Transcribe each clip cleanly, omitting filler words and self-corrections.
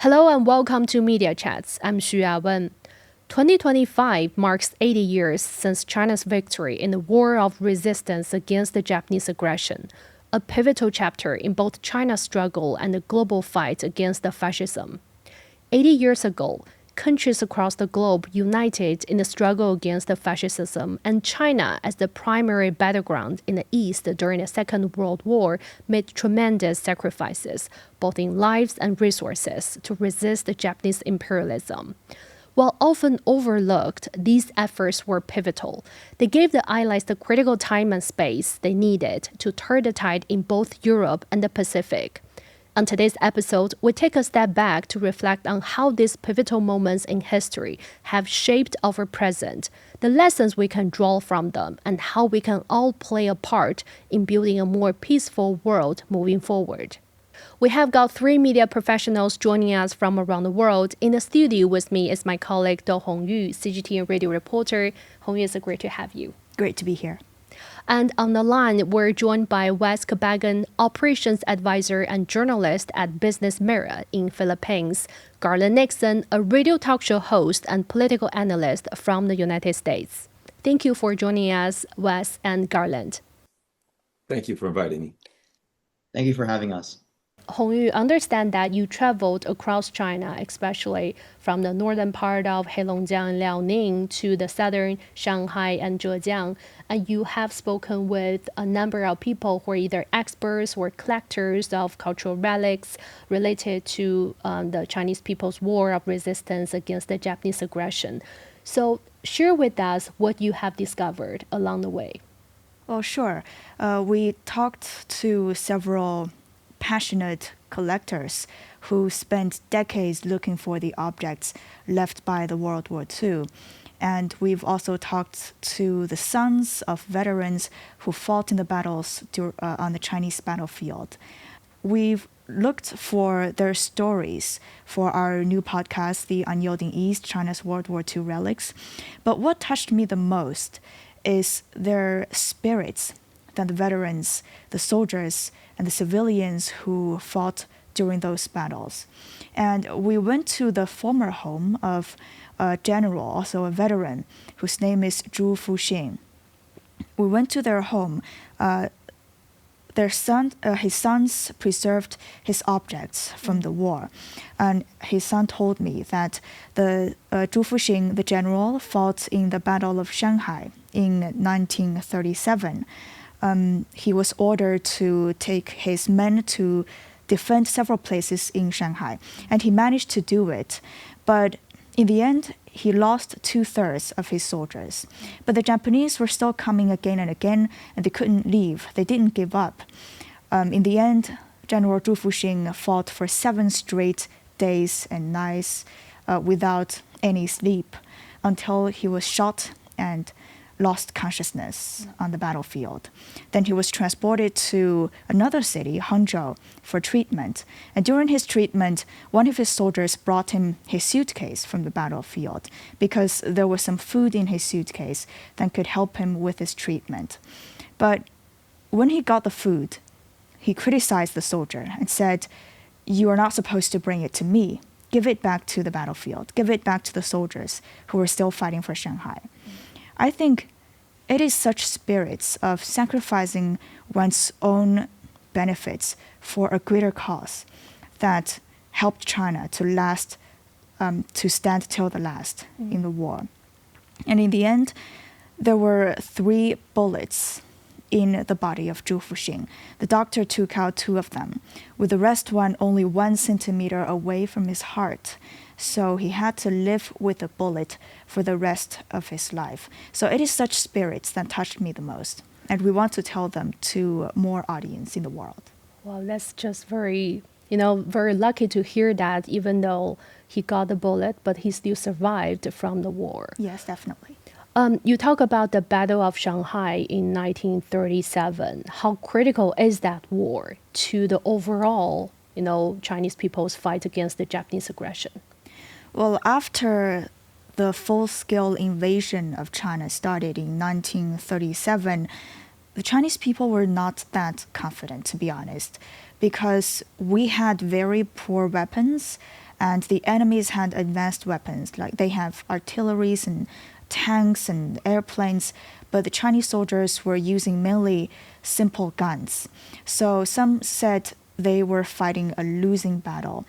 Hello and welcome to Media Chats. I'm Xu Yawen. 2025 marks 80 years since China's victory in the war of resistance against the Japanese aggression, a pivotal chapter in both China's struggle and the global fight against the fascism. 80 years ago, countries across the globe united in the struggle against the fascism, and China, as the primary battleground in the East during the Second World War, made tremendous sacrifices, both in lives and resources, to resist the Japanese imperialism. While often overlooked, these efforts were pivotal. They gave the Allies the critical time and space they needed to turn the tide in both Europe and the Pacific. On today's episode, we take a step back to reflect on how these pivotal moments in history have shaped our present, the lessons we can draw from them, and how we can all play a part in building a more peaceful world moving forward. We have got three media professionals joining us from around the world. In the studio with me is my colleague Do Hongyu, CGT and radio reporter. Hongyu, it's great to have you. Great to be here. And on the line, we're joined by Wes Kabagan, operations advisor and journalist at Business Mirror in Philippines, Garland Nixon, a radio talk show host and political analyst from the United States. Thank you for joining us, Wes and Garland. Thank you for inviting me. Thank you for having us. Hongyu, understand that you traveled across China, especially from the northern part of Heilongjiang and Liaoning to the southern Shanghai and Zhejiang, and you have spoken with a number of people who are either experts or collectors of cultural relics related to the Chinese people's war of resistance against the Japanese aggression. So share with us what you have discovered along the way. Well, sure. We talked to several passionate collectors who spent decades looking for the objects left by the World War II. And we've also talked to the sons of veterans who fought in the battles on the Chinese battlefield. We've looked for their stories for our new podcast, The Unyielding East, China's World War II Relics. But what touched me the most is their spirits, that the veterans, the soldiers, and the civilians who fought during those battles. And we went to the former home of a general, also a veteran, whose name is Zhu Fuxing. We went to their home. His sons preserved his objects from the war. And his son told me that the Zhu Fuxing, the general, fought in the Battle of Shanghai in 1937. He was ordered to take his men to defend several places in Shanghai, and he managed to do it. But in the end, he lost 2/3 of his soldiers. But the Japanese were still coming again and again, and they couldn't leave. They didn't give up. In the end, General Zhu Fuxing fought for 7 straight days and nights without any sleep until he was shot and lost consciousness on the battlefield. Then he was transported to another city, Hangzhou, for treatment. And during his treatment, one of his soldiers brought him his suitcase from the battlefield because there was some food in his suitcase that could help him with his treatment. But when he got the food, he criticized the soldier and said, "You are not supposed to bring it to me. Give it back to the battlefield. Give it back to the soldiers who are still fighting for Shanghai." I think it is such spirits of sacrificing one's own benefits for a greater cause that helped China to stand till the last in the war. And in the end, there were 3 bullets in the body of Zhu Fuxing. The doctor took out 2 of them, with the rest one only 1 centimeter away from his heart. So he had to live with a bullet for the rest of his life. So it is such spirits that touched me the most. And we want to tell them to more audience in the world. Well, that's just very lucky to hear that, even though he got the bullet, but he still survived from the war. Yes, definitely. You talk about the Battle of Shanghai in 1937. How critical is that war to the overall, Chinese people's fight against the Japanese aggression? Well, after the full-scale invasion of China started in 1937, the Chinese people were not that confident, to be honest, because we had very poor weapons and the enemies had advanced weapons, like they have artilleries and tanks and airplanes, but the Chinese soldiers were using mainly simple guns. So some said they were fighting a losing battle.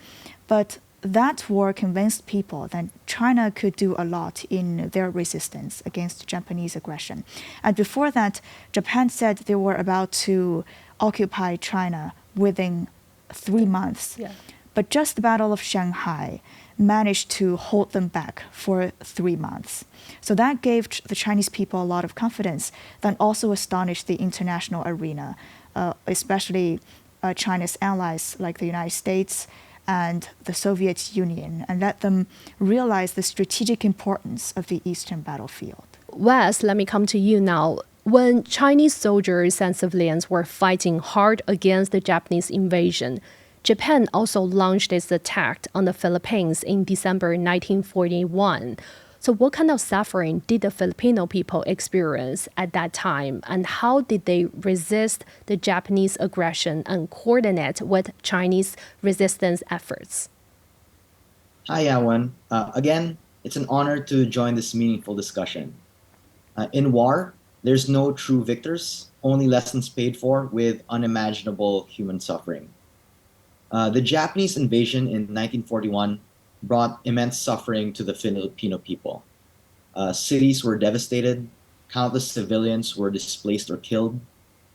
But that war convinced people that China could do a lot in their resistance against Japanese aggression. And before that, Japan said they were about to occupy China within 3 months. Yeah. But just the Battle of Shanghai managed to hold them back for 3 months. So that gave the Chinese people a lot of confidence, that also astonished the international arena, especially China's allies like the United States and the Soviet Union, and let them realize the strategic importance of the Eastern battlefield. Wes, let me come to you now. When Chinese soldiers and civilians were fighting hard against the Japanese invasion, Japan also launched its attack on the Philippines in December 1941. So what kind of suffering did the Filipino people experience at that time, and how did they resist the Japanese aggression and coordinate with Chinese resistance efforts? Hi, Yawan. Again, it's an honor to join this meaningful discussion. In war, there's no true victors, only lessons paid for with unimaginable human suffering. The Japanese invasion in 1941 brought immense suffering to the Filipino people. Cities were devastated, countless civilians were displaced or killed,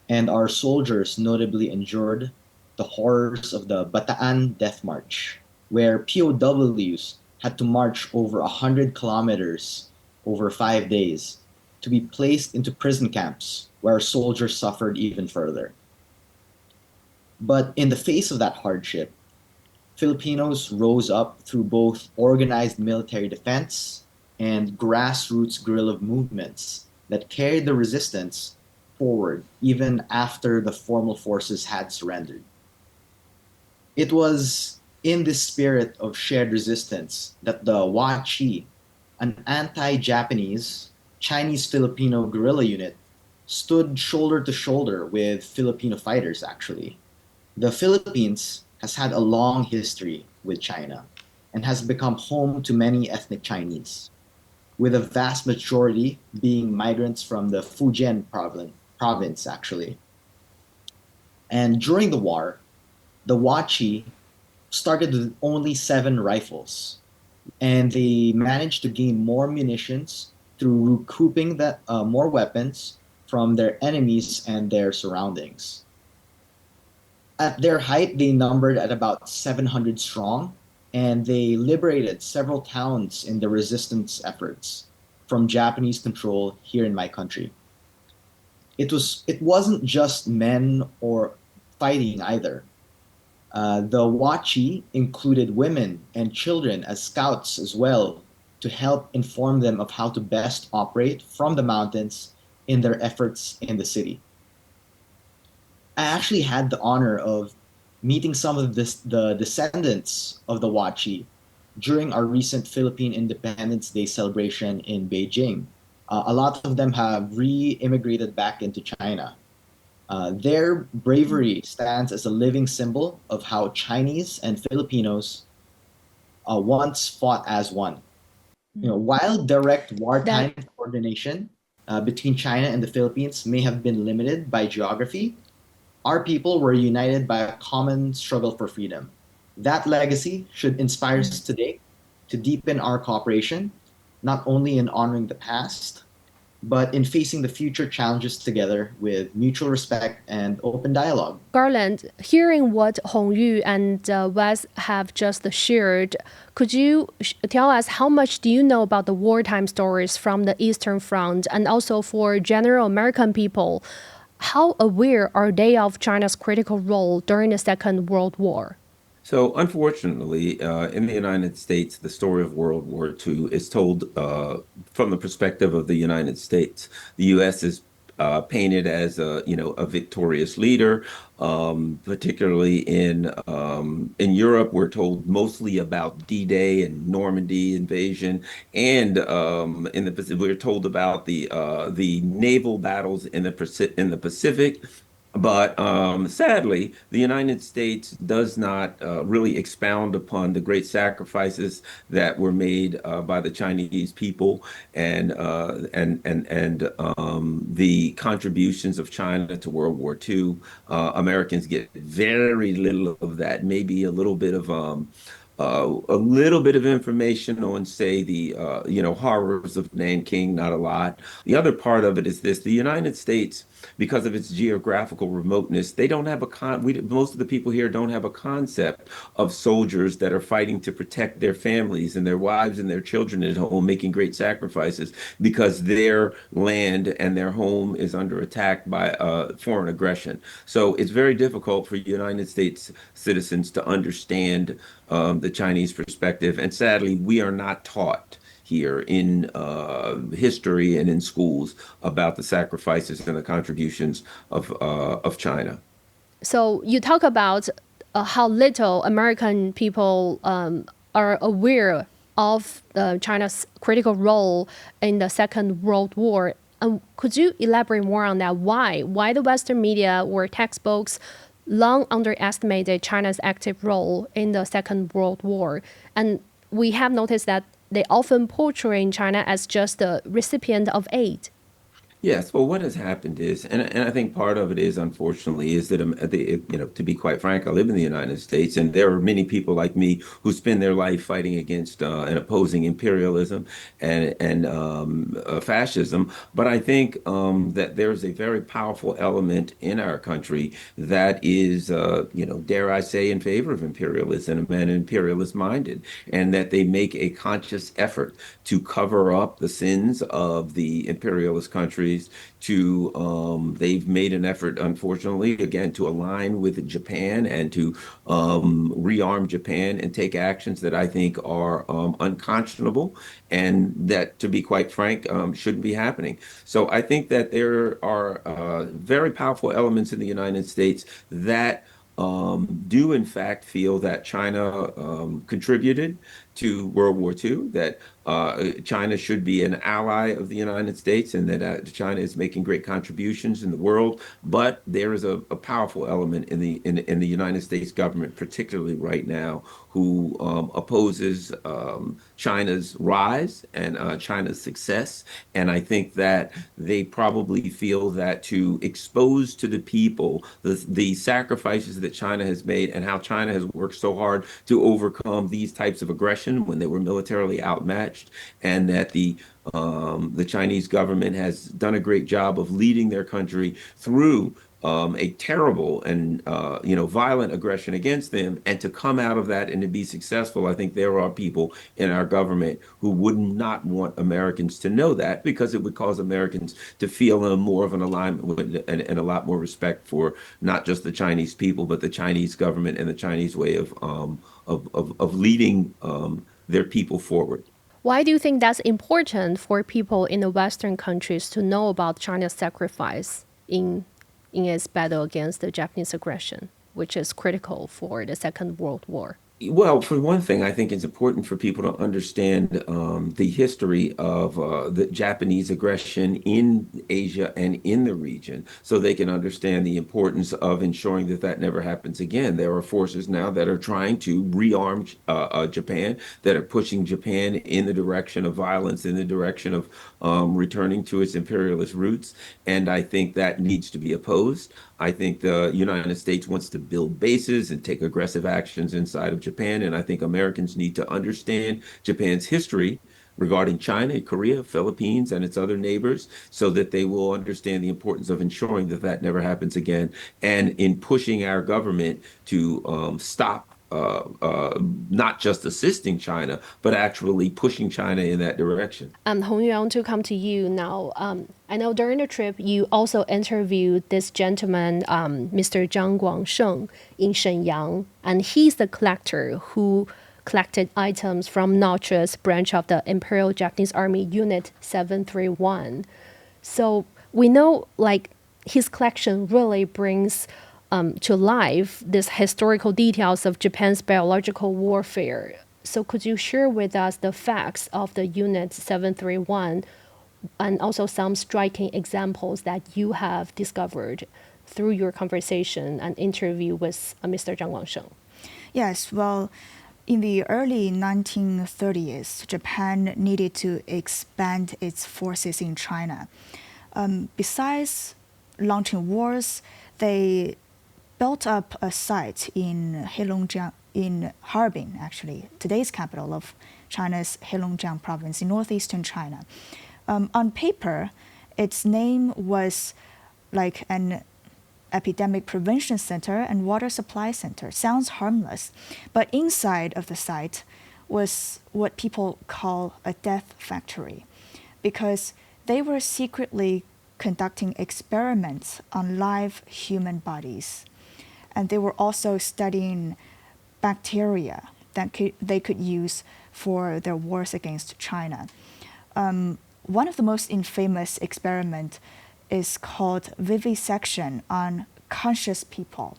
and our soldiers notably endured the horrors of the Bataan Death March, where POWs had to march over 100 kilometers over 5 days to be placed into prison camps where soldiers suffered even further. But in the face of that hardship, Filipinos rose up through both organized military defense and grassroots guerrilla movements that carried the resistance forward even after the formal forces had surrendered. It was in this spirit of shared resistance that the WWII, an anti-Japanese Chinese-Filipino guerrilla unit, stood shoulder to shoulder with Filipino fighters, actually. The Philippines has had a long history with China and has become home to many ethnic Chinese, with a vast majority being migrants from the Fujian province, actually. And during the war, the WWII started with only 7 rifles, and they managed to gain more munitions through recouping more weapons from their enemies and their surroundings. At their height, they numbered at about 700 strong, and they liberated several towns in the resistance efforts from Japanese control here in my country. It wasn't just men or fighting either. The WWII included women and children as scouts as well, to help inform them of how to best operate from the mountains in their efforts in the city. I actually had the honor of meeting some of the descendants of the WWII during our recent Philippine Independence Day celebration in Beijing. A lot of them have re-immigrated back into China. Their bravery stands as a living symbol of how Chinese and Filipinos once fought as one. While direct wartime coordination between China and the Philippines may have been limited by geography, our people were united by a common struggle for freedom. That legacy should inspire us today to deepen our cooperation, not only in honoring the past, but in facing the future challenges together with mutual respect and open dialogue. Garland, hearing what Hongyu and Wes have just shared, could you tell us how much do you know about the wartime stories from the Eastern Front, and also for general American people, how aware are they of China's critical role during the Second World War? So, unfortunately, in the United States, the story of World War II is told from the perspective of the United States. The U.S. is painted as a victorious leader, particularly in Europe. We're told mostly about D-Day and Normandy invasion, and in the we're told about the naval battles in the Pacific. But sadly, the United States does not really expound upon the great sacrifices that were made by the Chinese people and the contributions of China to World War II. Americans get very little of that, maybe a little bit of information on, say, the horrors of Nanking, not a lot. The other part of it is this: the United States, because of its geographical remoteness, they don't have most of the people here don't have a concept of soldiers that are fighting to protect their families and their wives and their children at home, making great sacrifices because their land and their home is under attack by foreign aggression. So it's very difficult for United States citizens to understand the Chinese perspective. And sadly, we are not taught here in history and in schools about the sacrifices and the contributions of China. So you talk about how little American people are aware of China's critical role in the Second World War. Could you elaborate more on that? Why the Western media or textbooks long underestimated China's active role in the Second World War? And we have noticed that they often portray China as just the recipient of aid. Yes, well, what has happened is, and I think part of it is, unfortunately, is that to be quite frank, I live in the United States, and there are many people like me who spend their life fighting against and opposing imperialism and fascism. But I think that there's a very powerful element in our country that is, dare I say, in favor of imperialism and imperialist minded, and that they make a conscious effort to cover up the sins of the imperialist countries they've made an effort, unfortunately, again, to align with Japan and to rearm Japan and take actions that I think are unconscionable and that, to be quite frank, shouldn't be happening. So I think that there are very powerful elements in the United States that do in fact feel that China contributed to World War II, that China should be an ally of the United States, and that China is making great contributions in the world. But there is a powerful element in the United States government, particularly right now, who opposes China's rise and China's success. And I think that they probably feel that to expose to the people the sacrifices that China has made and how China has worked so hard to overcome these types of aggression when they were militarily outmatched, and that the Chinese government has done a great job of leading their country through a terrible and violent aggression against them, and to come out of that and to be successful. I think there are people in our government who would not want Americans to know that, because it would cause Americans to feel more of an alignment with and a lot more respect for not just the Chinese people, but the Chinese government and the Chinese way of leading their people forward. Why do you think that's important for people in the Western countries to know about China's sacrifice in its battle against the Japanese aggression, which is critical for the Second World War? Well, for one thing, I think it's important for people to understand the history of the Japanese aggression in Asia and in the region, so they can understand the importance of ensuring that that never happens again. There are forces now that are trying to rearm Japan, that are pushing Japan in the direction of violence, in the direction of returning to its imperialist roots. And I think that needs to be opposed. I think the United States wants to build bases and take aggressive actions inside of Japan. And I think Americans need to understand Japan's history regarding China, Korea, Philippines, and its other neighbors, so that they will understand the importance of ensuring that that never happens again, and in pushing our government to stop not just assisting China, but actually pushing China in that direction. Hong Yuan, to come to you now. I know during the trip you also interviewed this gentleman, Mr. Zhang Guangsheng, in Shenyang, and he's the collector who collected items from Notch's branch of the Imperial Japanese Army Unit 731. So we know, like, his collection really brings to life these historical details of Japan's biological warfare. So could you share with us the facts of the Unit 731 and also some striking examples that you have discovered through your conversation and interview with Mr. Zhang Guangsheng? Yes, well, in the early 1930s, Japan needed to expand its forces in China. Besides launching wars, they built up a site in Heilongjiang, in Harbin, actually, today's capital of China's Heilongjiang province in northeastern China. On paper, its name was like an epidemic prevention center and water supply center. Sounds harmless, but inside of the site was what people call a death factory, because they were secretly conducting experiments on live human bodies. And they were also studying bacteria that they could use for their wars against China. One of the most infamous experiments is called vivisection on conscious people.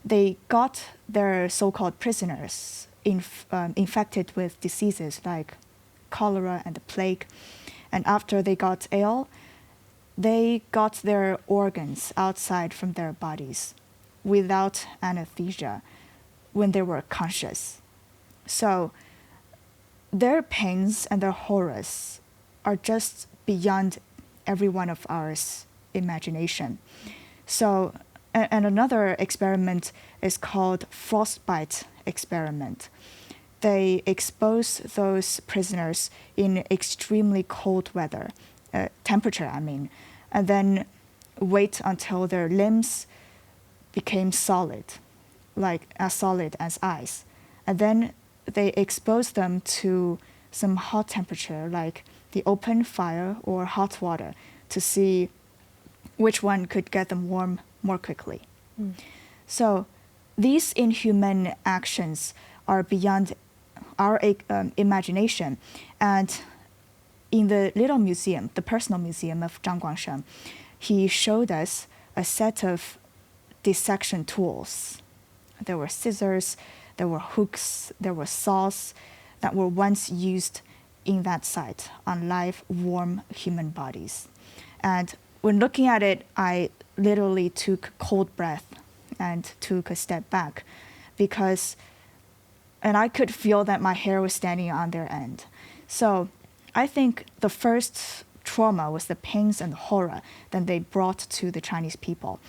They got their so-called prisoners infected with diseases like cholera and the plague. And after they got ill, they got their organs outside from their bodies without anesthesia when they were conscious. So their pains and their horrors are just beyond every one of ours imagination. So, and another experiment is called frostbite experiment. They expose those prisoners in extremely cold weather, temperature, I mean, and then wait until their limbs became solid, like as solid as ice. And then they expose them to some hot temperature, like the open fire or hot water, to see which one could get them warm more quickly. So these inhuman actions are beyond our imagination. And in the little museum, the personal museum of Zhang Guangsheng, he showed us a set of dissection tools. There were scissors, there were hooks, there were saws that were once used in that site on live, warm human bodies. And when looking at it, I literally took cold breath and took a step back and I could feel that my hair was standing on their end. So I think the first trauma was the pains and horror that they brought to the Chinese people.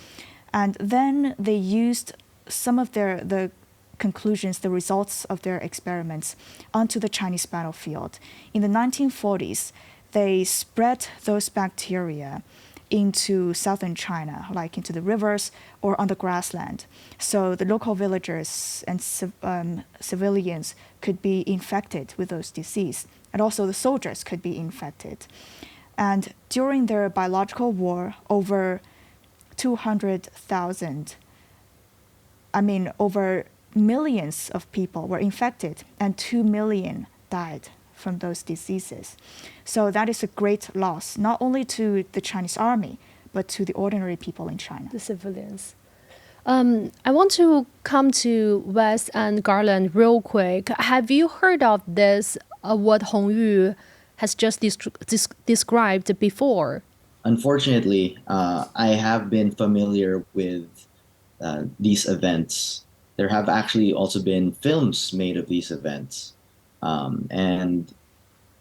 And then they used some of the conclusions, the results of their experiments onto the Chinese battlefield. In the 1940s, they spread those bacteria into southern China, like into the rivers or on the grassland. So the local villagers and civilians could be infected with those diseases, and also the soldiers could be infected. And during their biological war, over 200,000, over millions of people were infected, and 2 million died from those diseases. So that is a great loss, not only to the Chinese army, but to the ordinary people in China. The civilians. I want to come to Wes and Garland real quick. Have you heard of this, what Hongyu has just described before? Unfortunately, I have been familiar with these events. There have actually also been films made of these events. And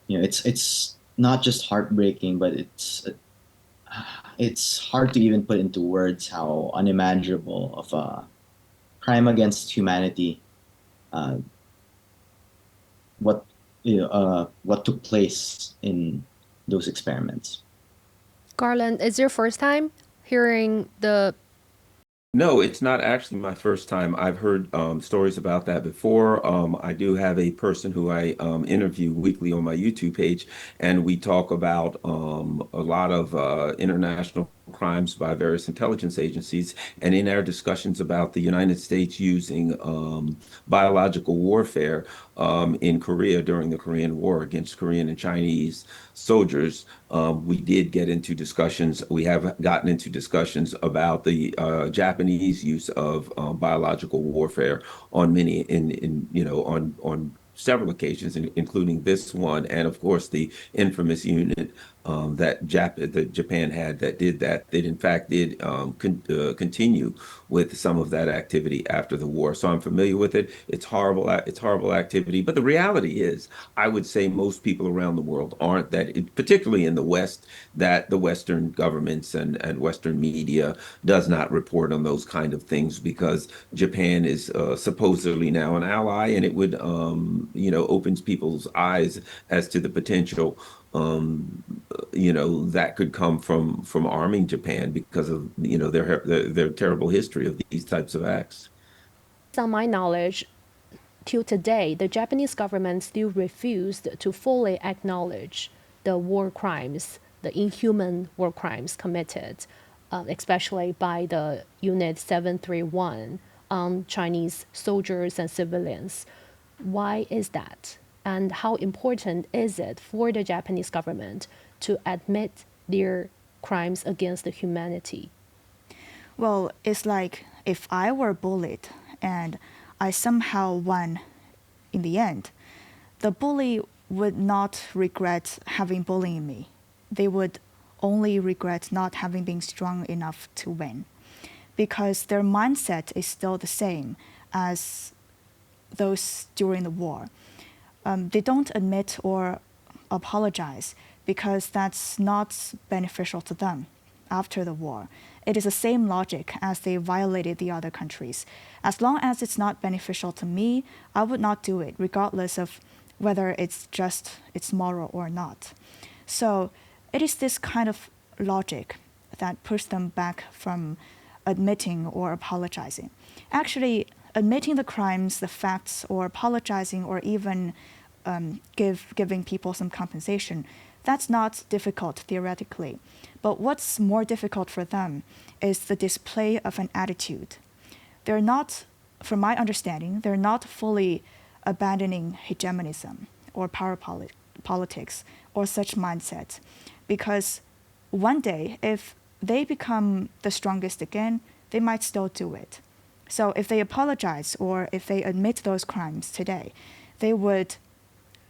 it's not just heartbreaking, but it's hard to even put into words how unimaginable of a crime against humanity what took place in those experiments. Garland, is your first time hearing the... No, it's not actually my first time. I've heard stories about that before. I do have a person who I interview weekly on my YouTube page, and we talk about a lot of international crimes by various intelligence agencies. And in our discussions about the United States using biological warfare in Korea during the Korean War against Korean and Chinese soldiers, we did get into discussions. We have gotten into discussions about the Japanese use of biological warfare on many on several occasions, including this one, and of course the infamous unit that Japan had that did that. That in fact did continue with some of that activity after the war. So I'm familiar with it. It's horrible. It's horrible activity. But the reality is, I would say most people around the world aren't that, particularly in the West, that the Western governments and Western media does not report on those kind of things because Japan is supposedly now an ally, and it would, opens people's eyes as to the potential that could come from arming Japan because of their terrible history of these types of acts. Based on my knowledge, till today, the Japanese government still refused to fully acknowledge the war crimes, the inhuman war crimes committed, especially by the Unit 731 on Chinese soldiers and civilians. Why is that? And how important is it for the Japanese government to admit their crimes against the humanity? Well, it's like if I were bullied and I somehow won in the end, the bully would not regret having bullying me. They would only regret not having been strong enough to win, because their mindset is still the same as those during the war. They don't admit or apologize because that's not beneficial to them after the war. It is the same logic as they violated the other countries. As long as it's not beneficial to me, I would not do it, regardless of whether it's moral or not. So it is this kind of logic that pushes them back from admitting or apologizing. Actually, admitting the crimes, the facts, or apologizing, or even giving people some compensation, that's not difficult theoretically. But what's more difficult for them is the display of an attitude. They're not, from my understanding, they're not fully abandoning hegemonism or power politics or such mindset, because one day, if they become the strongest again, they might still do it. So if they apologize or if they admit those crimes today, they would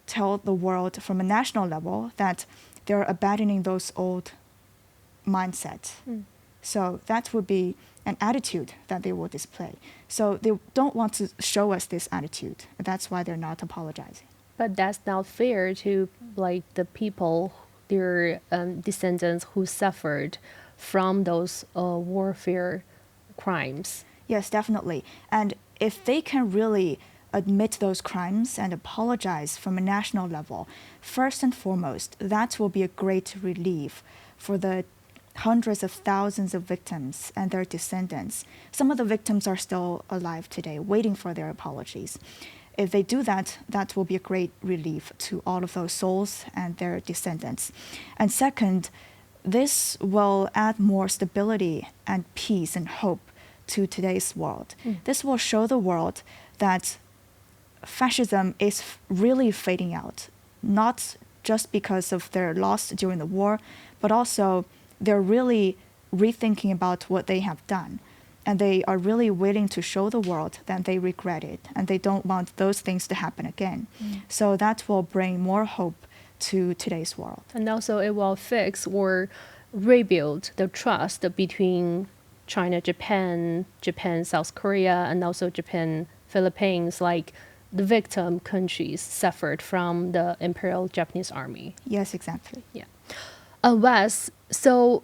tell the world from a national level that they're abandoning those old mindsets. So that would be an attitude that they will display. So they don't want to show us this attitude. That's why they're not apologizing. But that's not fair to the people, their descendants who suffered from those warfare crimes. Yes, definitely. And if they can really admit those crimes and apologize from a national level, first and foremost, that will be a great relief for the hundreds of thousands of victims and their descendants. Some of the victims are still alive today, waiting for their apologies. If they do that, that will be a great relief to all of those souls and their descendants. And second, this will add more stability and peace and hope to today's world. This will show the world that fascism is really fading out, not just because of their loss during the war, but also they're really rethinking about what they have done. And they are really willing to show the world that they regret it and they don't want those things to happen again. So that will bring more hope to today's world. And also it will fix or rebuild the trust between China, Japan, South Korea, and also Japan, Philippines, like the victim countries suffered from the Imperial Japanese Army. Yes, exactly. Yeah. Wes, so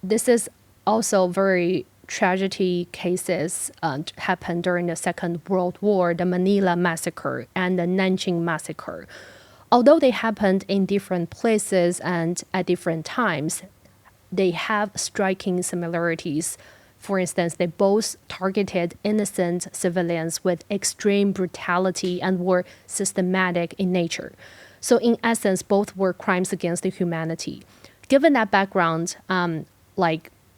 this is also very tragedy cases happened during the Second World War, the Manila Massacre and the Nanjing Massacre. Although they happened in different places and at different times, they have striking similarities. For instance, they both targeted innocent civilians with extreme brutality and were systematic in nature. So in essence, both were crimes against the humanity. Given that background,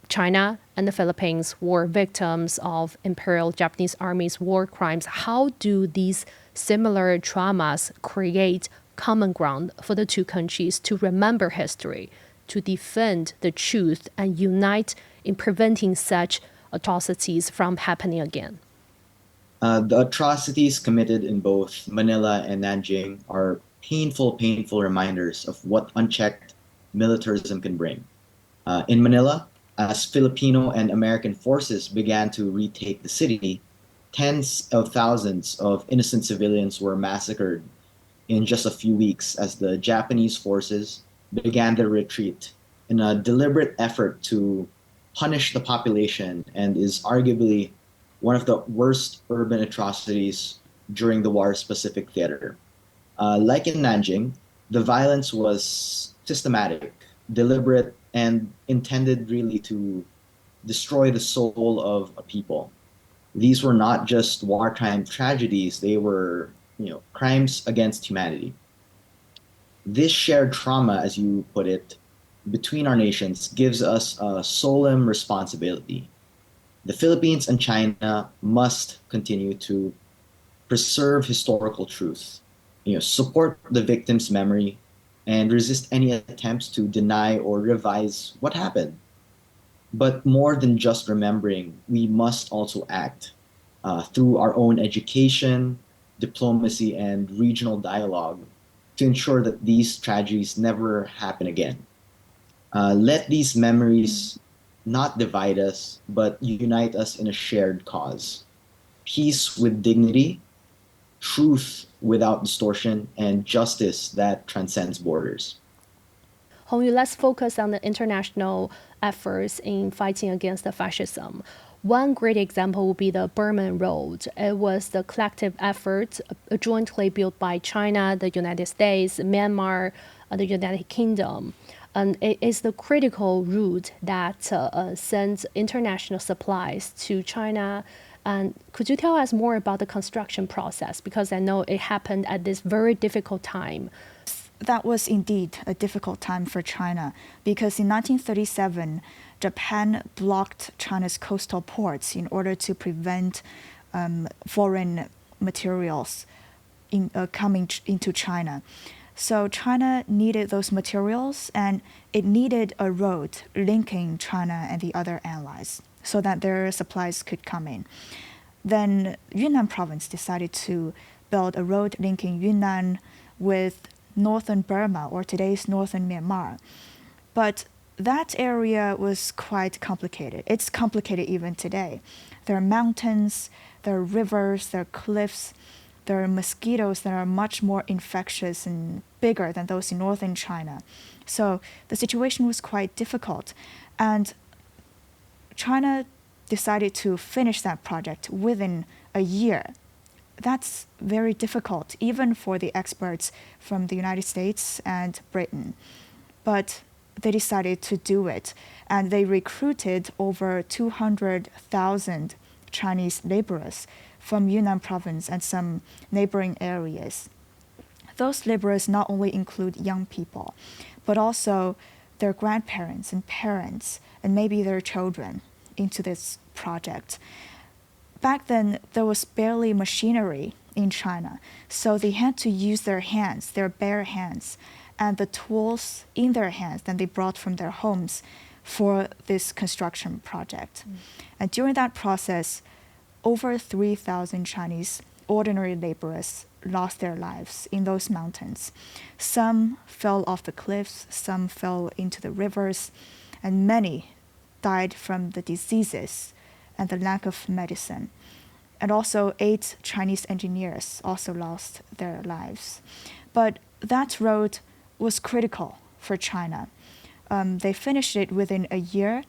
China and the Philippines were victims of Imperial Japanese Army's war crimes, how do these similar traumas create common ground for the two countries to remember history, to defend the truth, and unite in preventing such atrocities from happening again? The atrocities committed in both Manila and Nanjing are painful reminders of what unchecked militarism can bring. In Manila, as Filipino and American forces began to retake the city, tens of thousands of innocent civilians were massacred in just a few weeks as the Japanese forces began their retreat in a deliberate effort to punish the population and is arguably one of the worst urban atrocities during the war's Pacific theater. Like in Nanjing, the violence was systematic, deliberate, and intended really to destroy the soul of a people. These were not just wartime tragedies, they were, crimes against humanity. This shared trauma, as you put it, between our nations gives us a solemn responsibility. The Philippines and China must continue to preserve historical truth, support the victim's memory, and resist any attempts to deny or revise what happened. But more than just remembering, we must also act through our own education, diplomacy, and regional dialogue to ensure that these tragedies never happen again. Let these memories not divide us, but unite us in a shared cause. Peace with dignity, truth without distortion, and justice that transcends borders. Hongyu, let's focus on the international efforts in fighting against the fascism. One great example would be the Burman Road. It was the collective effort jointly built by China, the United States, Myanmar, the United Kingdom. And it is the critical route that sends international supplies to China. And could you tell us more about the construction process? Because I know it happened at this very difficult time. That was indeed a difficult time for China because in 1937, Japan blocked China's coastal ports in order to prevent foreign materials coming into China. So China needed those materials and it needed a road linking China and the other allies so that their supplies could come in. Then Yunnan province decided to build a road linking Yunnan with northern Burma or today's northern Myanmar. But that area was quite complicated. It's complicated even today. There are mountains, there are rivers, there are cliffs, there are mosquitoes that are much more infectious and bigger than those in northern China. So the situation was quite difficult. And China decided to finish that project within a year. That's very difficult, even for the experts from the United States and Britain. But they decided to do it, and they recruited over 200,000 Chinese laborers from Yunnan province and some neighboring areas. Those laborers not only include young people, but also their grandparents and parents, and maybe their children into this project. Back then, there was barely machinery in China, so they had to use their hands, their bare hands, and the tools in their hands that they brought from their homes for this construction project. And during that process, over 3,000 Chinese ordinary laborers lost their lives in those mountains. Some fell off the cliffs, some fell into the rivers, and many died from the diseases and the lack of medicine. And also 8 Chinese engineers also lost their lives. But that road was critical for China. They finished it within a year,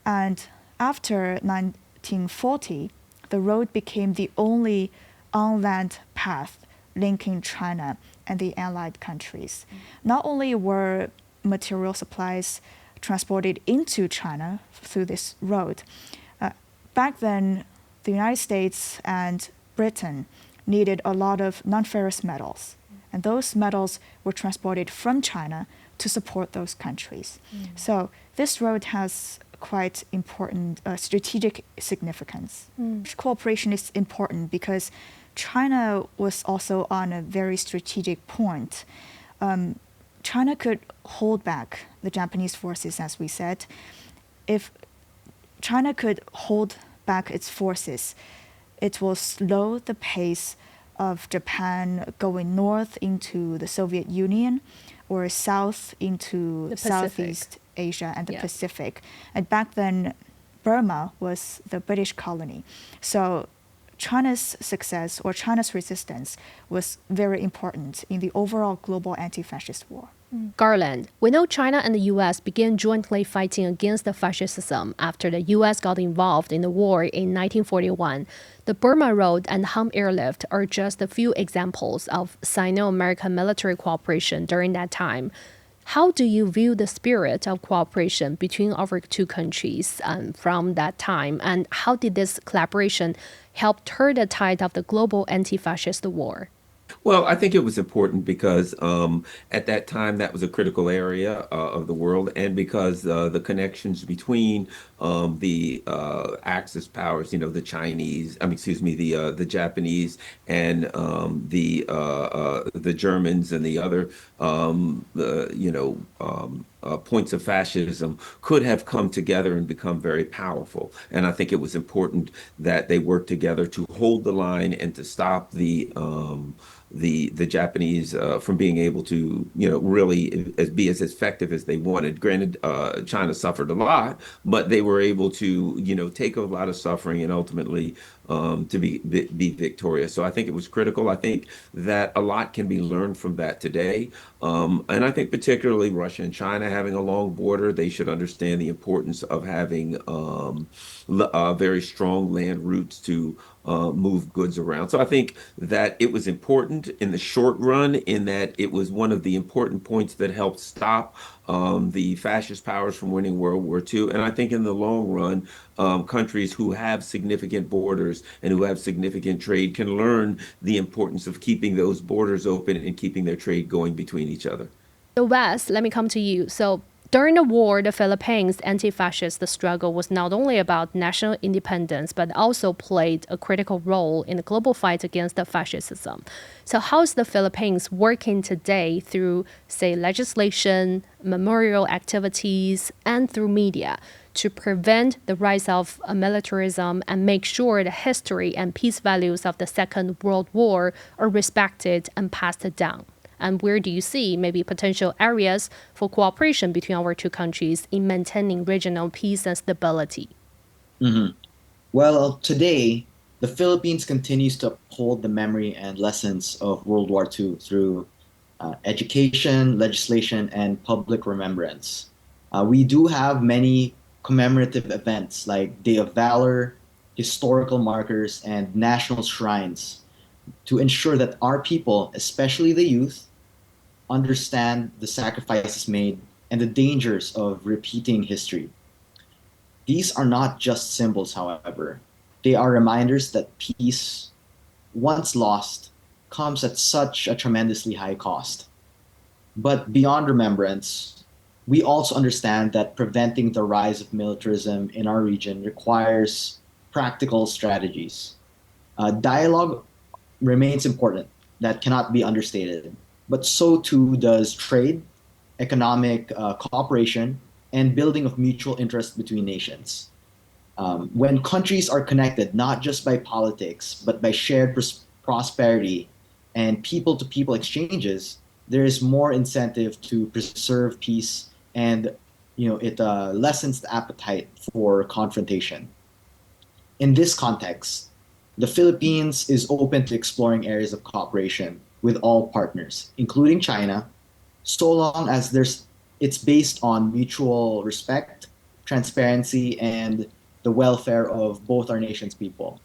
and after 1940, the road became the only on-land path linking China and the allied countries. Not only were material supplies transported into China through this road, back then, the United States and Britain needed a lot of non-ferrous metals, and those metals were transported from China to support those countries. So this road has quite important strategic significance. Cooperation is important because China was also on a very strategic point. China could hold back the Japanese forces, as we said. If China could hold back its forces, it will slow the pace of Japan going north into the Soviet Union or south into The Pacific. Southeast Asia and the Yeah. Pacific. And back then, Burma was the British colony. So China's success or China's resistance was very important in the overall global anti-fascist war. Garland, we know China and the U.S. began jointly fighting against the fascism after the U.S. got involved in the war in 1941. The Burma Road and Hum Airlift are just a few examples of Sino-American military cooperation during that time. How do you view the spirit of cooperation between our two countries from that time, and how did this collaboration help turn the tide of the global anti-fascist war? Well, I think it was important because at that time that was a critical area of the world, and because the connections between the Axis powers, the Chinese, the Japanese, and the Germans and the other, points of fascism could have come together and become very powerful. And I think it was important that they worked together to hold the line and to stop the Japanese from being able to, really be as effective as they wanted. Granted, China suffered a lot, but they were able to, take a lot of suffering and ultimately to be victorious. So I think it was critical. I think that a lot can be learned from that today. And I think particularly Russia and China having a long border, they should understand the importance of having very strong land routes to move goods around. So I think that it was important in the short run, in that it was one of the important points that helped stop the fascist powers from winning World War II. And I think in the long run, countries who have significant borders and who have significant trade can learn the importance of keeping those borders open and keeping their trade going between each other. So Wes, let me come to you. So during the war, the Philippines' anti-fascist struggle was not only about national independence, but also played a critical role in the global fight against the fascism. So how is the Philippines working today through, say, legislation, memorial activities, and through media to prevent the rise of militarism and make sure the history and peace values of the Second World War are respected and passed down? And where do you see maybe potential areas for cooperation between our two countries in maintaining regional peace and stability? Well, today, the Philippines continues to uphold the memory and lessons of World War II through education, legislation, and public remembrance. We do have many commemorative events like Day of Valor, historical markers, and national shrines to ensure that our people, especially the youth, understand the sacrifices made and the dangers of repeating history. These are not just symbols, however. They are reminders that peace, once lost, comes at such a tremendously high cost. But beyond remembrance, we also understand that preventing the rise of militarism in our region requires practical strategies. Dialogue remains important, that cannot be understated, but so too does trade, economic cooperation, and building of mutual interest between nations. When countries are connected not just by politics, but by shared prosperity and people-to-people exchanges, there is more incentive to preserve peace, and it lessens the appetite for confrontation. In this context, the Philippines is open to exploring areas of cooperation with all partners, including China, so long as it's based on mutual respect, transparency, and the welfare of both our nation's people.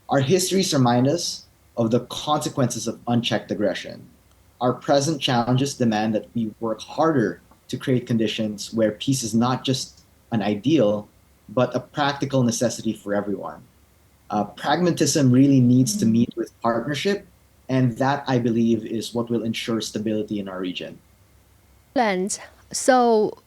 Our histories remind us of the consequences of unchecked aggression. Our present challenges demand that we work harder to create conditions where peace is not just an ideal, but a practical necessity for everyone. Pragmatism really needs to meet with partnership, and that, I believe, is what will ensure stability in our region. So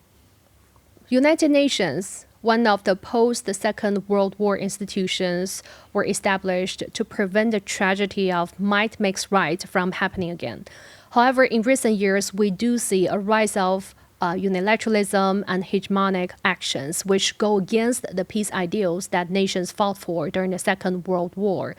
United Nations, one of the post-Second World War institutions, were established to prevent the tragedy of might makes right from happening again. However, in recent years, we do see a rise of unilateralism and hegemonic actions, which go against the peace ideals that nations fought for during the Second World War.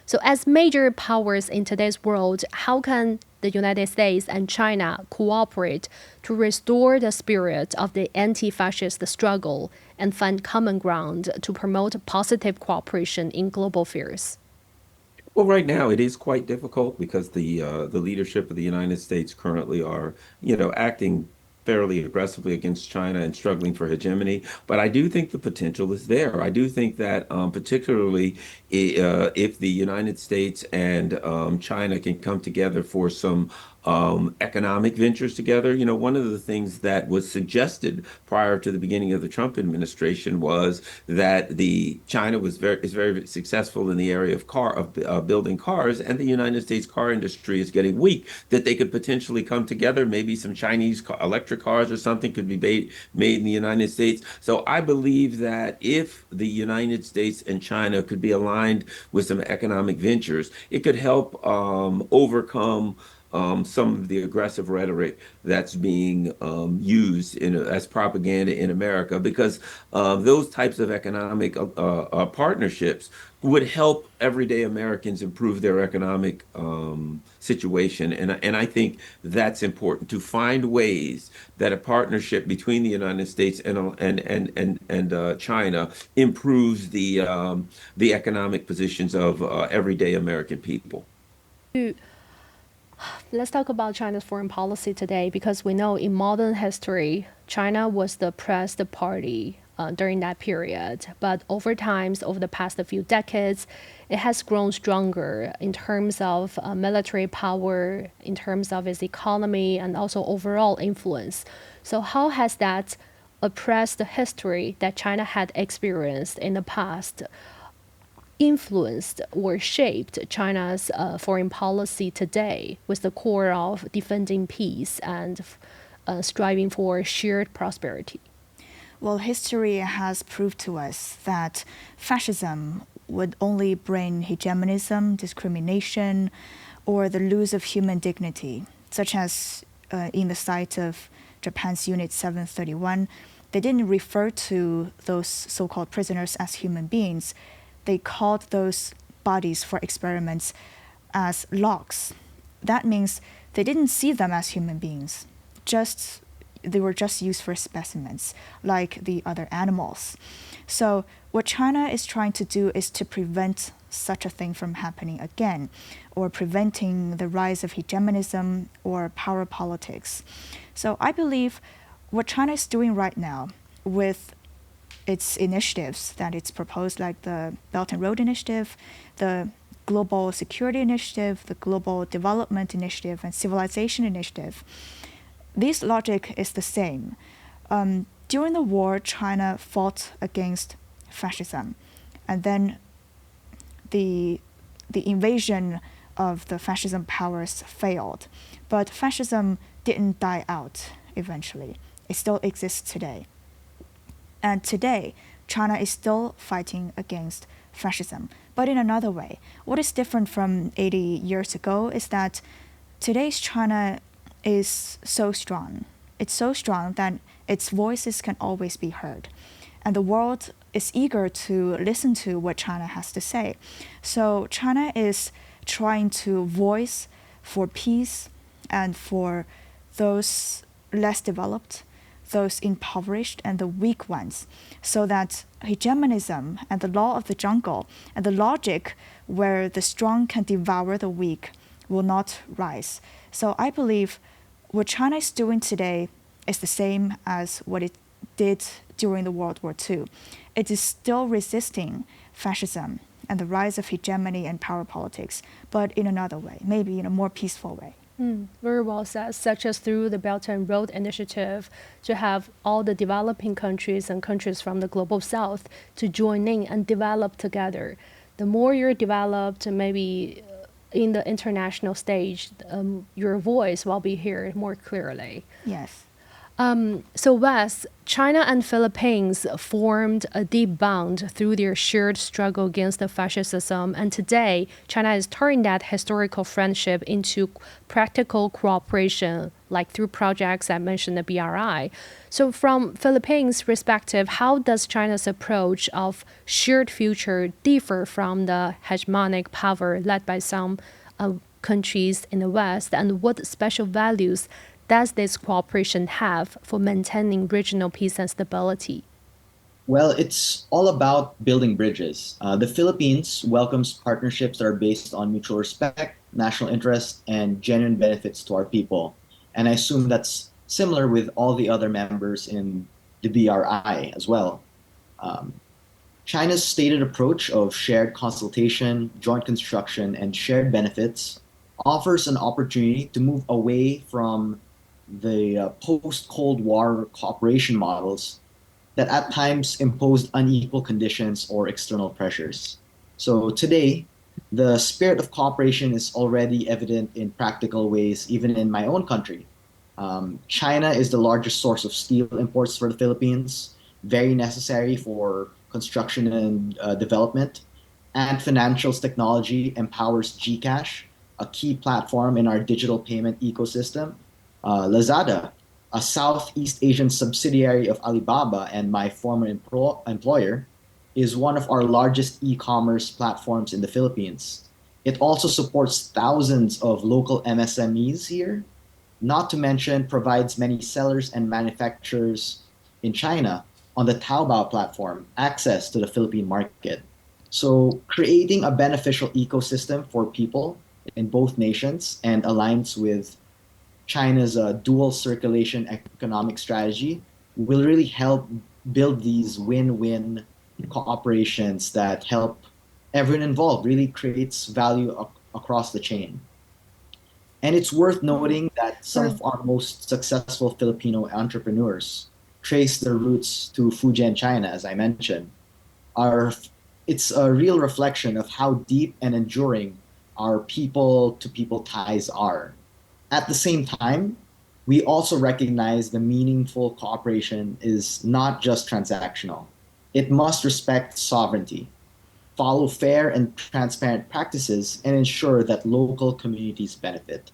So, as major powers in today's world, how can the United States and China cooperate to restore the spirit of the anti-fascist struggle and find common ground to promote positive cooperation in global affairs? Well, right now it is quite difficult because the leadership of the United States currently are, acting fairly aggressively against China and struggling for hegemony. But I do think the potential is there. I do think that particularly if the United States and China can come together for some economic ventures together. One of the things that was suggested prior to the beginning of the Trump administration was that the China is very successful in the area of building cars, and the United States car industry is getting weak. That they could potentially come together. Maybe some Chinese electric cars or something could be made in the United States. So I believe that if the United States and China could be aligned with some economic ventures, it could help overcome some of the aggressive rhetoric that's being used as propaganda in America, because those types of economic partnerships would help everyday Americans improve their economic situation. And I think that's important, to find ways that a partnership between the United States and China improves the economic positions of everyday American people. Let's talk about China's foreign policy today, because we know in modern history, China was the oppressed party during that period. But over the past few decades, it has grown stronger in terms of military power, in terms of its economy, and also overall influence. So how has that oppressed history that China had experienced in the past influenced or shaped China's foreign policy today, with the core of defending peace and striving for shared prosperity? Well, history has proved to us that fascism would only bring hegemonism, discrimination, or the loss of human dignity, such as in the site of Japan's Unit 731. They didn't refer to those so-called prisoners as human beings. They called those bodies for experiments as logs. That means they didn't see them as human beings. They were just used for specimens, like the other animals. So what China is trying to do is to prevent such a thing from happening again, or preventing the rise of hegemonism or power politics. So I believe what China is doing right now with its initiatives that it's proposed, like the Belt and Road Initiative, the Global Security Initiative, the Global Development Initiative, and Civilization Initiative, this logic is the same. During the war, China fought against fascism, and then the invasion of the fascism powers failed. But fascism didn't die out eventually. It still exists today. And today, China is still fighting against fascism, but in another way. What is different from 80 years ago is that today's China is so strong. It's so strong that its voices can always be heard. And the world is eager to listen to what China has to say. So China is trying to voice for peace and for those less developed, those impoverished and the weak ones, so that hegemonism and the law of the jungle and the logic where the strong can devour the weak will not rise. So I believe what China is doing today is the same as what it did during the World War II. It is still resisting fascism and the rise of hegemony and power politics, but in another way, maybe in a more peaceful way. Very well said, such as through the Belt and Road Initiative, to have all the developing countries and countries from the global south to join in and develop together. The more you're developed, maybe in the international stage, your voice will be heard more clearly. Yes. So Wes, China and Philippines formed a deep bond through their shared struggle against the fascism, and today China is turning that historical friendship into practical cooperation, like through projects I mentioned, the BRI. So from Philippines' perspective, how does China's approach of shared future differ from the hegemonic power led by some countries in the West, and what special values does this cooperation have for maintaining regional peace and stability? Well, it's all about building bridges. The Philippines welcomes partnerships that are based on mutual respect, national interest, and genuine benefits to our people. And I assume that's similar with all the other members in the BRI as well. Um, China's stated approach of shared consultation, joint construction, and shared benefits offers an opportunity to move away from the post Cold War cooperation models that at times imposed unequal conditions or external pressures. So today, the spirit of cooperation is already evident in practical ways, even in my own country. China is the largest source of steel imports for the Philippines, very necessary for construction and development. And financials technology empowers GCash, a key platform in our digital payment ecosystem. Lazada, a Southeast Asian subsidiary of Alibaba and my former employer, is one of our largest e-commerce platforms in the Philippines. It also supports thousands of local MSMEs here, not to mention provides many sellers and manufacturers in China on the Taobao platform access to the Philippine market. So creating a beneficial ecosystem for people in both nations and aligns with China's dual circulation economic strategy will really help build these win-win cooperations that help everyone involved, really creates value across the chain. And it's worth noting that some of our most successful Filipino entrepreneurs trace their roots to Fujian, China, as I mentioned. Our, it's a real reflection of how deep and enduring our people to people ties are. At the same time, we also recognize the meaningful cooperation is not just transactional. It must respect sovereignty, follow fair and transparent practices, and ensure that local communities benefit.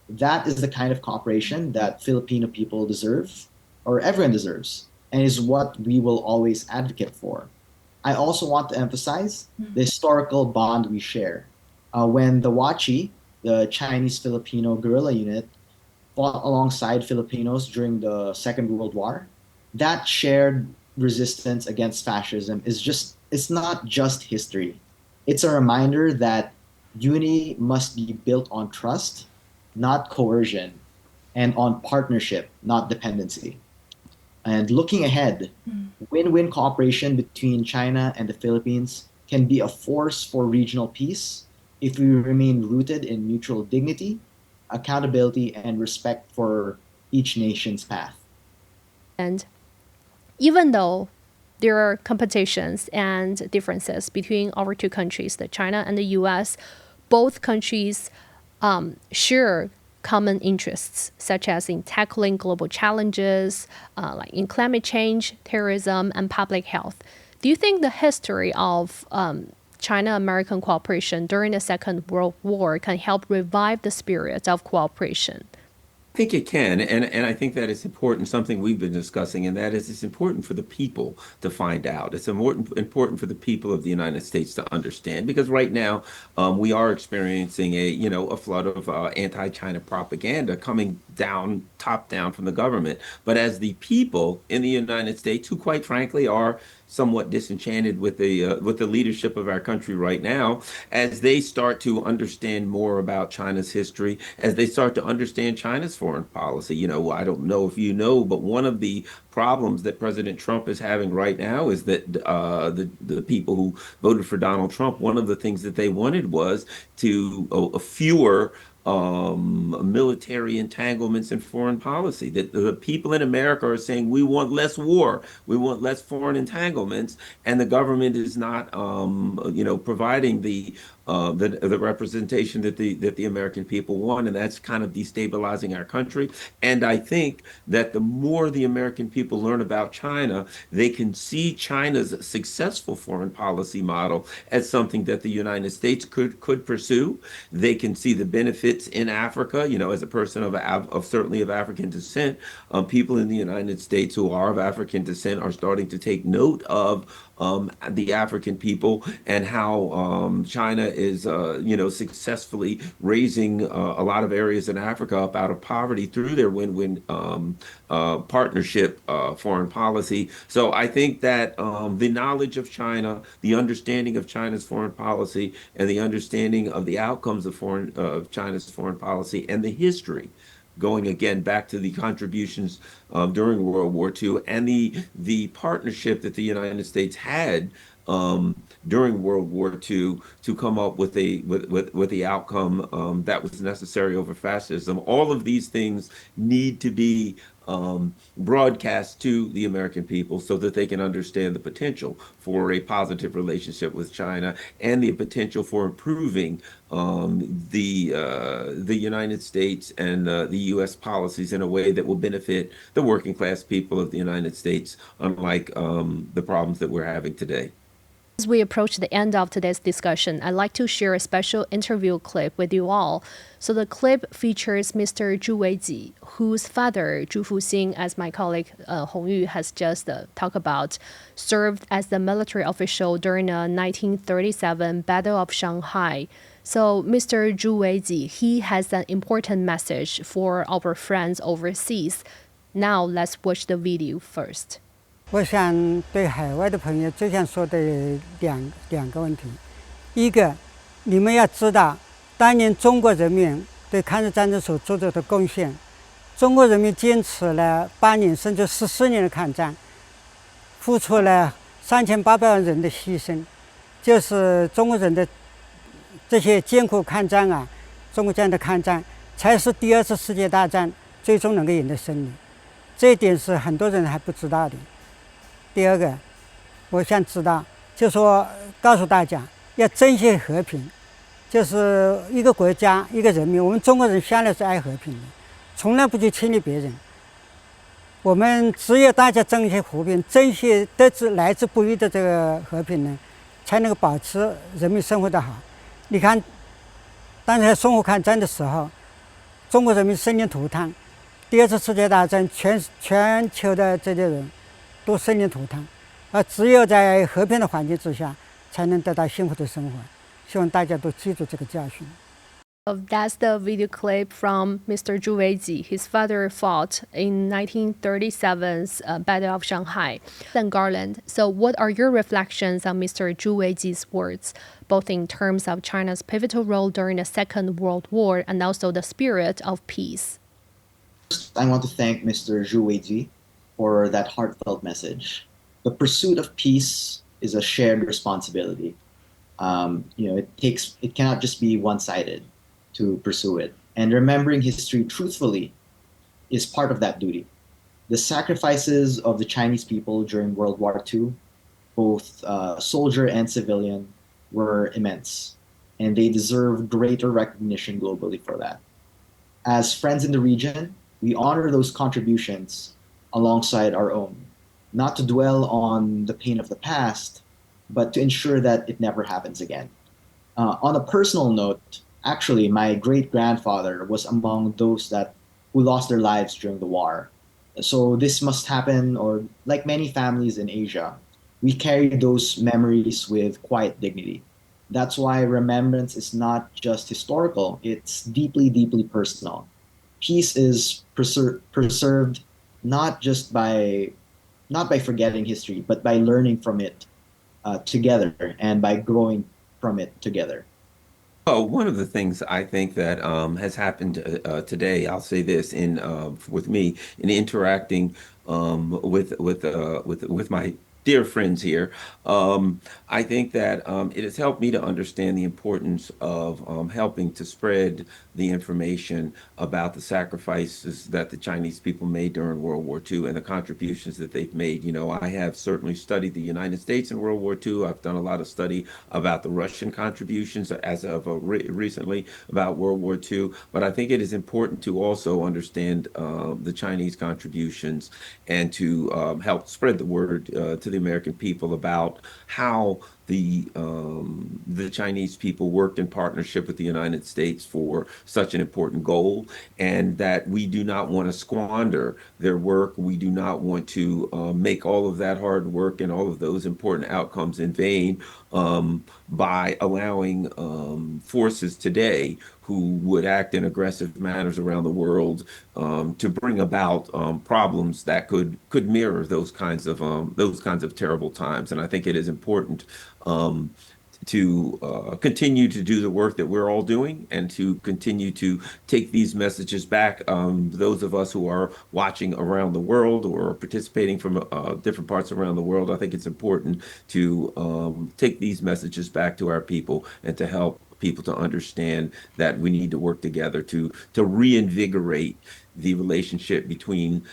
That is the kind of cooperation that Filipino people deserve, or everyone deserves, and is what we will always advocate for. I also want to emphasize the historical bond we share. When the WWII, the Chinese Filipino guerrilla unit, fought alongside Filipinos during the Second World War, that shared resistance against fascism it's not just history. It's a reminder that unity must be built on trust, not coercion, and on partnership, not dependency. And looking ahead, win-win cooperation between China and the Philippines can be a force for regional peace if we remain rooted in mutual dignity, accountability, and respect for each nation's path. And even though there are competitions and differences between our two countries, the China and the US, both countries share common interests, such as in tackling global challenges, like in climate change, terrorism, and public health. Do you think the history of China-American cooperation during the Second World War can help revive the spirit of cooperation? I think it can, and I think that it's important, something we've been discussing, and that is it's important for the people to find out. It's important for the people of the United States to understand, because right now we are experiencing a flood of anti-China propaganda coming down, top down from the government. But as the people in the United States, who quite frankly are somewhat disenchanted with the leadership of our country right now, as they start to understand more about China's history, as they start to understand China's foreign policy. I don't know if you know, but one of the problems that President Trump is having right now is that the people who voted for Donald Trump, one of the things that they wanted was to fewer military entanglements in foreign policy. That the people in America are saying we want less war, we want less foreign entanglements, and the government is not, providing the representation that the American people want, and that's kind of destabilizing our country. And I think that the more the American people learn about China, they can see China's successful foreign policy model as something that the United States could pursue. They can see the benefits sits in Africa, as a person of certainly of African descent, people in the United States who are of African descent are starting to take note of the African people and how China is, successfully raising a lot of areas in Africa up out of poverty through their win-win partnership foreign policy. So I think that the knowledge of China, the understanding of China's foreign policy, and the understanding of the outcomes of China's foreign policy and the history going again back to the contributions during World War II and the partnership that the United States had during World War II to come up with with the outcome that was necessary over fascism. All of these things need to be broadcast to the American people so that they can understand the potential for a positive relationship with China and the potential for improving the United States and the U.S. policies in a way that will benefit the working class people of the United States, unlike the problems that we're having today. As we approach the end of today's discussion, I'd like to share a special interview clip with you all. So the clip features Mr. Zhu Weiji, whose father, Zhu Fuxing, as my colleague Hong Yu has just talked about, served as the military official during the 1937 Battle of Shanghai. So Mr. Zhu Weiji, he has an important message for our friends overseas. Now let's watch the video first. 我想对海外的朋友最想说的两个问题，一个，你们要知道，当年中国人民对抗日战争所做的贡献，中国人民坚持了8年甚至14年的抗战，付出了3800万人的牺牲，就是中国人的这些艰苦抗战啊，中国这样的抗战，才是第2次世界大战最终能够赢得胜利，这一点是很多人还不知道的。第二个，我想知道，就说告诉大家要珍惜和平，就是一个国家一个人民，我们中国人向来是爱和平的，从来不去侵略别人。我们只有大家珍惜和平，珍惜来自不易的这个和平呢，才能够保持人民生活的好。你看，当才淞沪抗战的时候，中国人民生灵涂炭，第2次世界大战全球的这些人都生灵涂炭，而只有在和平的环境之下，才能得到幸福的生活。希望大家都记住这个教训。That's the video clip from Mr. Zhu Weiji. His father fought in 1937's Battle of Shanghai. Then Garland. So what are your reflections on Mr. Zhu Weiji's words, both in terms of China's pivotal role during the Second World War and also the spirit of peace? I want to thank Mr. Zhu Weiji for that heartfelt message. The pursuit of peace is a shared responsibility. It cannot just be one-sided to pursue it. And remembering history truthfully is part of that duty. The sacrifices of the Chinese people during World War II, both soldier and civilian, were immense, and they deserve greater recognition globally for that. As friends in the region, we honor those contributions alongside our own, not to dwell on the pain of the past, but to ensure that it never happens again. On a personal note, actually, my great-grandfather was among those who lost their lives during the war. So this must happen, or like many families in Asia, we carry those memories with quiet dignity. That's why remembrance is not just historical, it's deeply, deeply personal. Peace is preserved not by forgetting history, but by learning from it together and by growing from it together. Oh, one of the things I think that has happened today, I'll say this with me in interacting with my dear friends here, I think that it has helped me to understand the importance of helping to spread the information about the sacrifices that the Chinese people made during World War II and the contributions that they've made. I have certainly studied the United States in World War II. I've done a lot of study about the Russian contributions as of recently about World War II. But I think it is important to also understand the Chinese contributions and to help spread the word to the American people about how the Chinese people worked in partnership with the United States for such an important goal, and that we do not want to squander their work. We do not want to make all of that hard work and all of those important outcomes in vain by allowing forces today who would act in aggressive manners around the world to bring about problems that could mirror those kinds of terrible times. And I think it is important to continue to do the work that we're all doing and to continue to take these messages back. Those of us who are watching around the world or participating from different parts around the world, I think it's important to take these messages back to our people and to help people to understand that we need to work together to reinvigorate the relationship between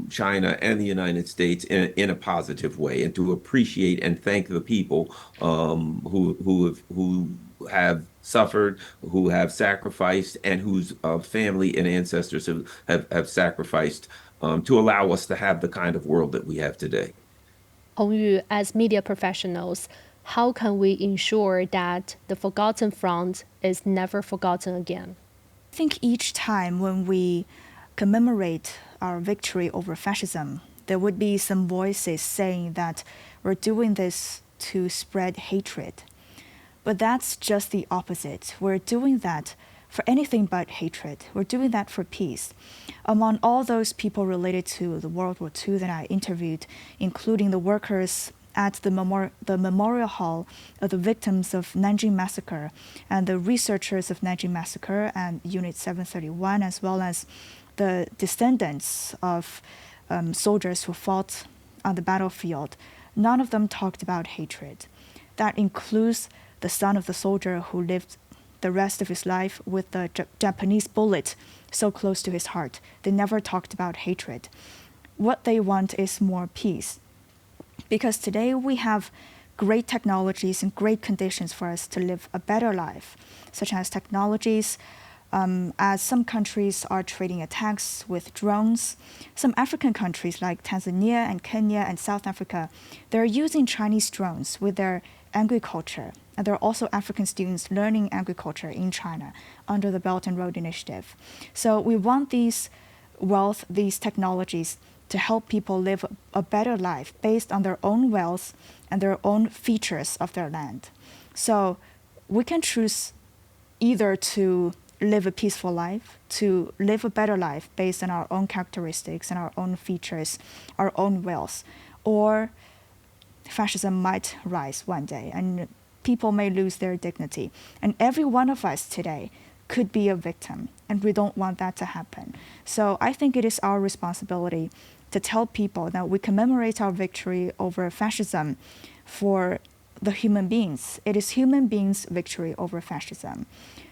China and the United States in a positive way, and to appreciate and thank the people who have suffered, who have sacrificed, and whose family and ancestors have sacrificed to allow us to have the kind of world that we have today. Hongyu, as media professionals, how can we ensure that the forgotten front is never forgotten again? I think each time when we commemorate our victory over fascism, there would be some voices saying that we're doing this to spread hatred. But that's just the opposite. We're doing that for anything but hatred. We're doing that for peace. Among all those people related to the World War II that I interviewed, including the workers at the memorial hall of the victims of Nanjing Massacre and the researchers of Nanjing Massacre and Unit 731, as well as the descendants of soldiers who fought on the battlefield, none of them talked about hatred. That includes the son of the soldier who lived the rest of his life with the Japanese bullet so close to his heart. They never talked about hatred. What they want is more peace. Because today we have great technologies and great conditions for us to live a better life, such as technologies, as some countries are trading attacks with drones. Some African countries like Tanzania and Kenya and South Africa, they're using Chinese drones with their agriculture. And there are also African students learning agriculture in China under the Belt and Road Initiative. So we want these wealth, these technologies to help people live a better life based on their own wealth and their own features of their land. So we can choose either to live a peaceful life, to live a better life based on our own characteristics and our own features, our own wealth, or fascism might rise one day and people may lose their dignity. And every one of us today could be a victim, and we don't want that to happen. So I think it is our responsibility to tell people that we commemorate our victory over fascism for the human beings. It is human beings' victory over fascism.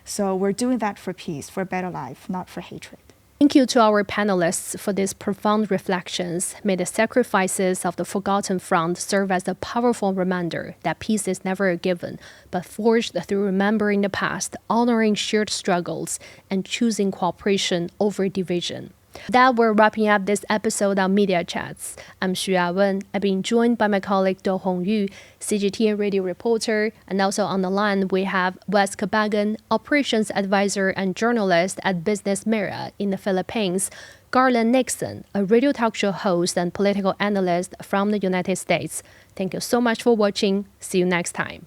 So we're doing that for peace, for a better life, not for hatred. Thank you to our panelists for these profound reflections. May the sacrifices of the forgotten front serve as a powerful reminder that peace is never a given, but forged through remembering the past, honoring shared struggles, and choosing cooperation over division. That we're wrapping up this episode of Media Chats. I'm Xu Yawen. I've been joined by my colleague Do Hongyu, CGTN radio reporter, and also on the line we have Wes Kabagan, operations advisor and journalist at Business Mirror in the Philippines, Garland Nixon, a radio talk show host and political analyst from the United States. Thank you so much for watching. See you next time.